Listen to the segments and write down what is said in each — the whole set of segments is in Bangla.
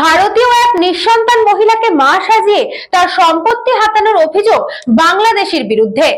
ভারতীয় এক নিঃসন্তান মহিলাকে মা সাজিয়ে তার সম্পত্তি হাতানোর অভিযোগ বাংলাদেশের বিরুদ্ধে।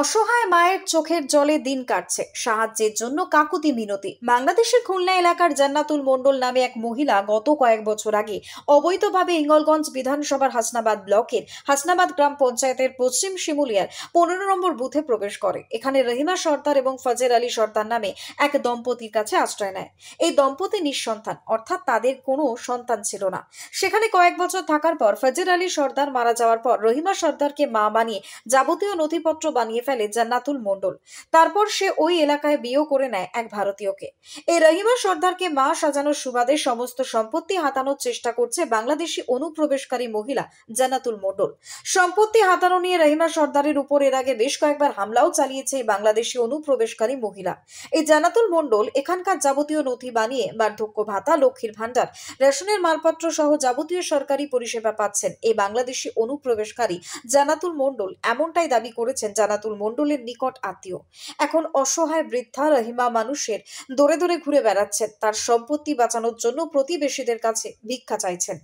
অসহায় মায়ের চোখের জলে দিন কাটছে, সাহায্যের জন্য কাকুতি মিনতি। বাংলাদেশের খুলনা এলাকার জান্নাতুল মণ্ডল নামে এক মহিলা গত কয়েক বছর আগে অবৈধভাবে হিঙ্গলগঞ্জ বিধানসভার হাসনাবাদ ব্লকের হাসনাবাদ গ্রাম পঞ্চায়েতের পশ্চিম শিমুলিয়ার 15 নম্বর বুথে প্রবেশ করে। এখানে রহিমা সর্দার এবং ফজর আলী সর্দার নামে এক দম্পতির কাছে আশ্রয় নেয়। এই দম্পতি নিঃসন্তান, অর্থাৎ তাদের কোনো সন্তান ছিল না। সেখানে কয়েক বছর থাকার পর ফজর আলী সর্দার মারা যাওয়ার পর রহিমা সর্দারকে মা বানিয়ে যাবতীয় নথিপত্র বানিয়ে ফেলে জান্নাতুল মণ্ডল। তারপর সে ওই এলাকায় বিয়ে করে নেয় এক ভারতীয়কে। এই রহিমা সর্দারকে মা সাজানোর সুবাদে সমস্ত সম্পত্তি হাতানোর চেষ্টা করছে বাংলাদেশি অনুপ্রবেশকারী মহিলা জান্নাতুল মণ্ডল। সম্পত্তি হাতানো নিয়ে রহিমা সর্দারের উপর এর আগে বেশ কয়েকবার হামলাও চালিয়েছে এই বাংলাদেশি অনুপ্রবেশকারী মহিলা। এই জান্নাতুল মণ্ডল এখানকার যাবতীয় নথি বানিয়ে বার্ধক্য ভাতা, লক্ষ্মীর ভান্ডার, রেশনের মালপত্র সহ যাবতীয় সরকারি পরিষেবা পাচ্ছেন এই বাংলাদেশি অনুপ্রবেশকারী জান্নাতুল মণ্ডল, এমনটাই দাবি করেছেন জান্নাতুল মণ্ডলের নিকট আত্মীয়। এখন অসহায় বৃদ্ধা রহিমা মানুষের দৌড়ে দৌড়ে ঘুরে বেড়াচ্ছেন, তার সম্পত্তি বাঁচানোর জন্য প্রতিবেশীদের কাছে ভিক্ষা চাইছেন।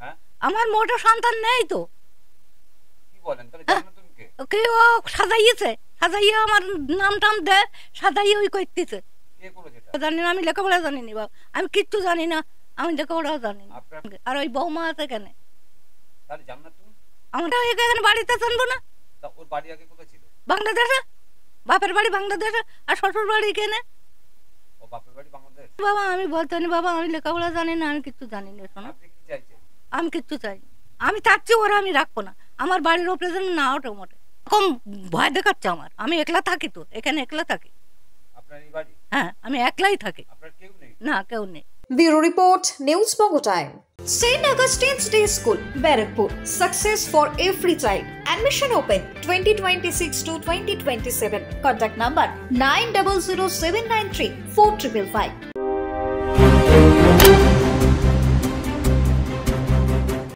আমার মোটা সন্তান নেই তো, কি বলেন? তাহলে জান্নাতুল কে? ওকে ও সাজাইয়েছে, সাজাইয়ে আমার নাম টাম দে সাজাইয়ে ওই করতেছে। কে করেছে এটা? জানি না, আমি লেখাপড়া জানি না বাবা, আমি কিচ্ছু জানি না, আমি লেখাপড়াও জানি না। আর ওই বৌমা আছে কেন? তাহলে জান্নাতুল আমরা এখানে বাড়িতে জানবো না? তা ওর বাড়ি আগে কোথায় ছিল? বাংলাদেশে, বাপের বাড়ি বাংলাদেশে, আর শ্বশুর বাড়ি কেনে? ও বাপের বাড়ি বাংলাদেশ। বাবা আমি বলতে নি বাবা, আমি লেখাপড়া জানি না, আমি কিচ্ছু জানি না। শোনো, আপনি কি চাইছেন? আমি কিচ্ছু চাই না, আমি চাচ্ছি ওরা আমি রাখবো না, আমার বাড়ির ওপরে যেন না ওঠে মোটে। কম ভয় দেখাচ্ছে আমার, আমি একলা থাকি তো, এখানে একলা থাকি। আপনার এই বাড়ি? হ্যাঁ, আমি একলাই থাকি। আপনার কেউ নেই? না, কেউ নেই। Bureau Report, News Bongo Time. St. Augustine's Day School, Barrackpur. Success for every child. Admission open 2026 to 2027. Contact number 900793 4555.